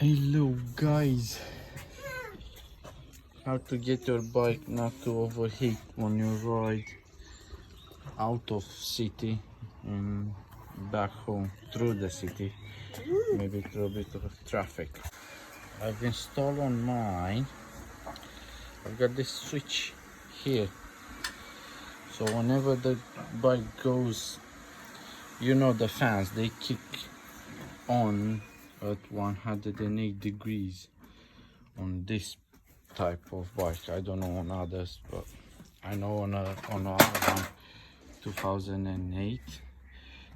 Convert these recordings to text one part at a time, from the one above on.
Hello guys, how to get your bike not to overheat when you ride out of city and back home through the city, maybe through a bit of traffic. I've installed on mine, I've got this switch here, so whenever the bike goes, you know, the fans, they kick on at 108 degrees on this type of bike. I don't know on others, but I know on a R1 2008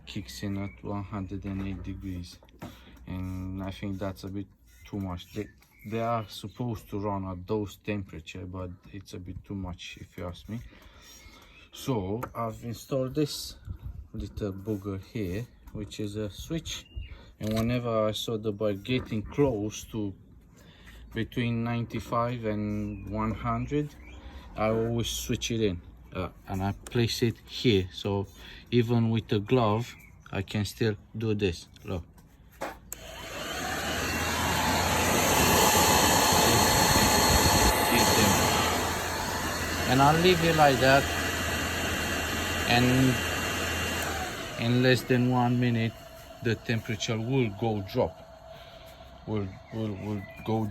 kicks in at 108 degrees, and I think that's a bit too much. They are supposed to run at those temperature, but it's a bit too much if you ask me. So I've installed this little booger here, which is a switch, and whenever I saw the bike getting close to between 95 and 100, I always switch it in, and I place it here, so even with the glove I can still do this. Look, and I'll leave it like that, and in less than 1 minute the temperature will go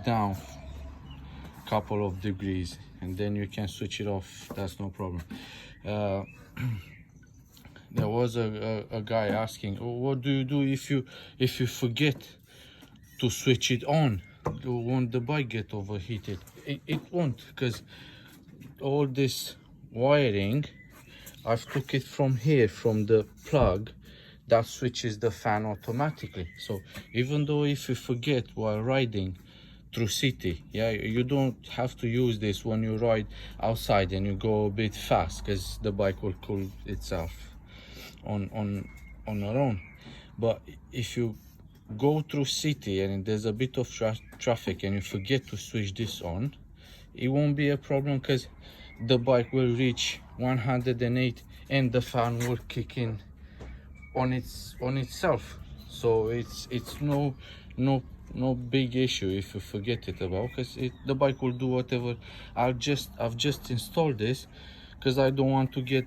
down a couple of degrees, and then you can switch it off. That's no problem. There was a guy asking, oh, what do you do if you forget to switch it on? Won't the bike get overheated? It won't, because all this wiring, I've took it from here, from the plug that switches the fan automatically. So even though if you forget while riding through city, yeah, you don't have to use this when you ride outside and you go a bit fast, because the bike will cool itself on our own. But if you go through city and there's a bit of traffic and you forget to switch this on, it won't be a problem, because the bike will reach 108 and the fan will kick in on itself. So it's no big issue if you forget it about, because the bike will do whatever. I've just installed this because I don't want to get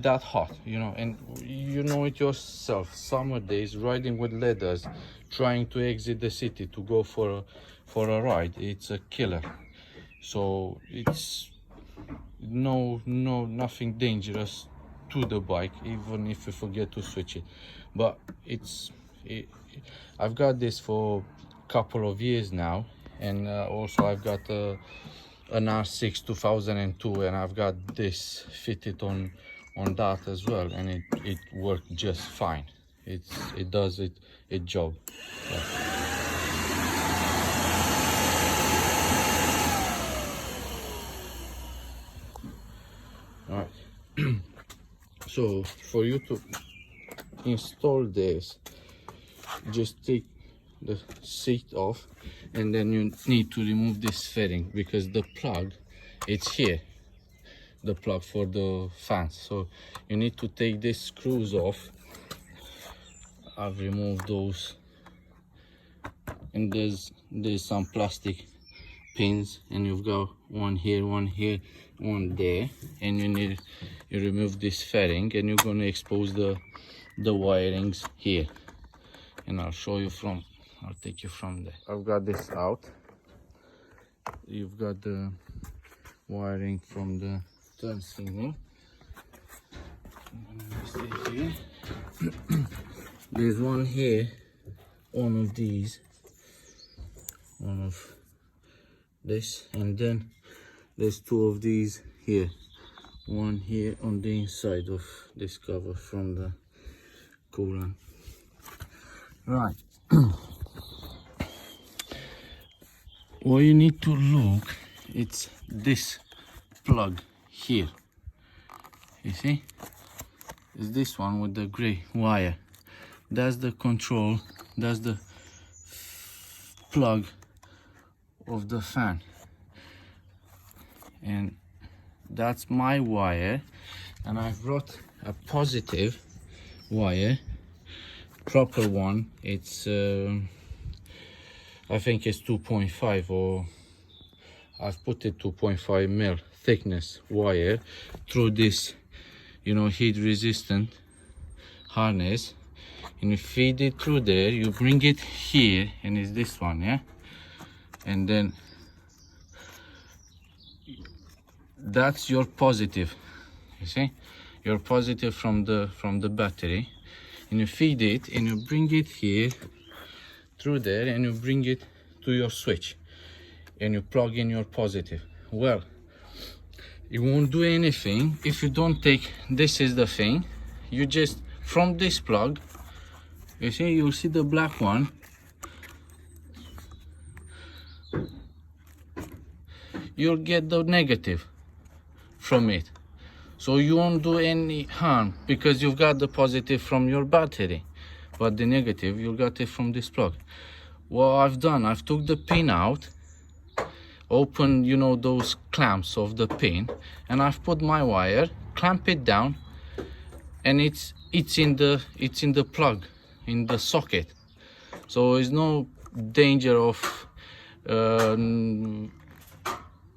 that hot, you know, and you know it yourself, summer days riding with leathers, trying to exit the city to go for a ride, it's a killer. So it's nothing dangerous to the bike, even if you forget to switch it. But I've got this for a couple of years now, and also I've got an R6 2002, and I've got this fitted on that as well, and it worked just fine. It does its job. Yeah. All right. So for you to install this, just take the seat off, and then you need to remove this fairing, because the plug, it's here, the plug for the fans. So you need to take these screws off. I've removed those, and there's some plastic pins, and you've got one here, one there, and you remove this fairing, and you're going to expose the wirings here, and I'll take you from there. I've got this out. You've got the wiring from the turn signal. There's one here, one of these, one of this, and then there's two of these here, one here on the inside of this cover from the coolant. Right. What you need to look, it's this plug here, you see, it's this one with the gray wire. That's the control, that's the plug of the fan, and that's my wire, and I've brought a positive wire, proper one. It's I think it's 2.5, or I've put it 2.5 mil thickness wire through this, you know, heat resistant harness, and you feed it through there. You bring it here, and it's this one, yeah, and then that's your positive. You see, your positive from the battery, and you feed it, and you bring it here through there, and you bring it to your switch, and you plug in your positive. Well, it won't do anything if you don't take, this is the thing, you just, from this plug, you see, you'll see the black one, you'll get the negative from it, so you won't do any harm because you've got the positive from your battery, but the negative you got it from this plug. What I've done, I've took the pin out, open, you know, those clamps of the pin, and I've put my wire, clamp it down, and it's in the plug, in the socket, so there's no danger of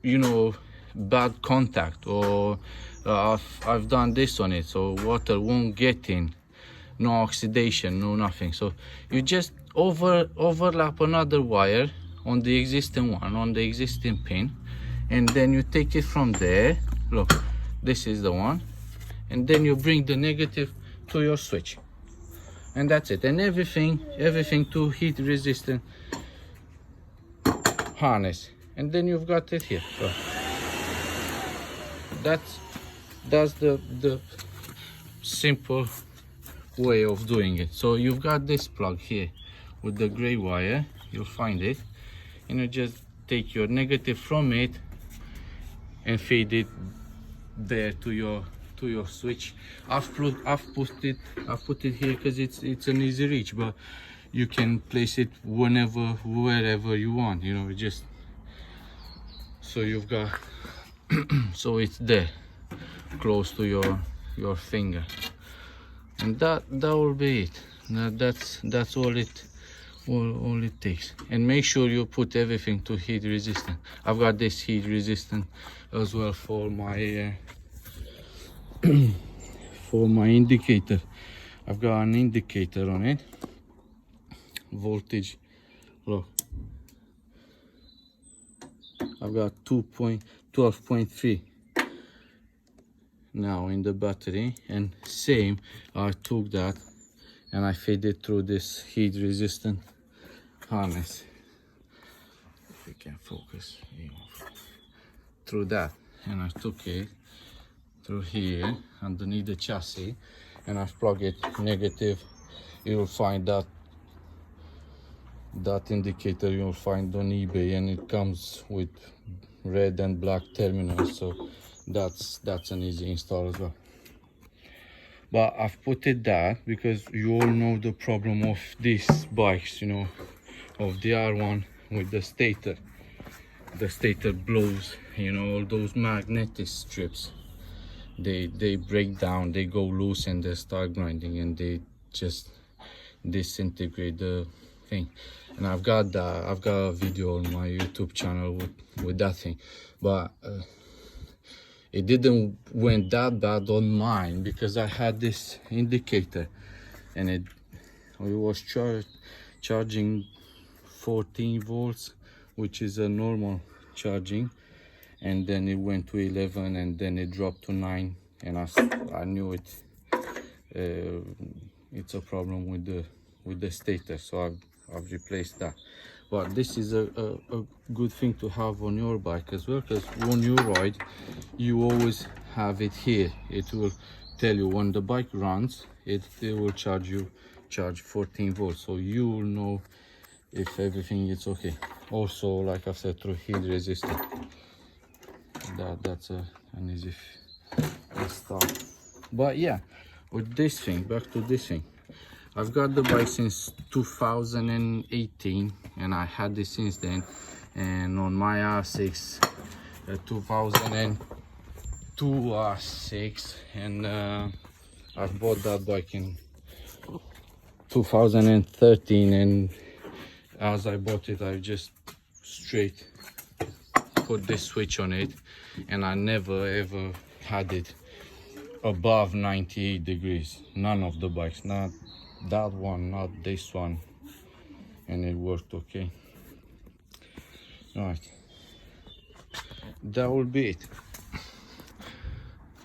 you know, bad contact, or I've done this on it, so water won't get in, no oxidation, no nothing. So you just overlap another wire on the existing one, on the existing pin, and then you take it from there. Look, this is the one, and then you bring the negative to your switch, and that's it. And everything to heat resistant harness, and then you've got it here. So that's the simple way of doing it. So you've got this plug here with the gray wire, you'll find it, and you just take your negative from it and feed it there to your switch. I've put it here because it's an easy reach, but you can place it wherever you want, you know, just so you've got so it's there close to your finger, and that will be it. That's all it takes. And make sure you put everything to heat resistant. I've got this heat resistant as well for my for my indicator. I've got an indicator on it, voltage. Look, I've got 12.3 now in the battery, and same, I took that and I fed it through this heat resistant harness, if you can focus, through that, and I took it through here underneath the chassis, and I've plugged it negative. You'll find that indicator you'll find on eBay, and it comes with red and black terminals, so that's an easy install as well. But I've put it that because you all know the problem of these bikes, you know, of the R1 with the stator. The stator blows, you know, all those magnetic strips, they break down, they go loose, and they start grinding, and they just disintegrate the thing. And I've got a video on my YouTube channel with that thing, but it didn't went that bad on mine because I had this indicator, and it was charging 14 volts, which is a normal charging, and then it went to 11, and then it dropped to 9, and I knew it. It's a problem with the stator, so I've replaced that. But this is a good thing to have on your bike as well, because when you ride, you always have it here. It will tell you when the bike runs, it will charge 14 volts, so you will know if everything is okay. Also, like I said, through heat resistant. That's an easy start. But yeah, with this thing, back to this thing, I've got the bike since 2018, and I had this since then. And on my R6, 2002 R6, and I bought that bike in 2013, and as I bought it, I just straight put this switch on it, and I never ever had it above 98 degrees. None of the bikes, not that one, not this one, and it worked okay. All right, that will be it.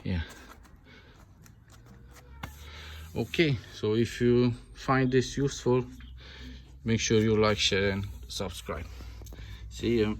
Yeah. Okay, so if you find this useful, make sure you like, share and subscribe. See you.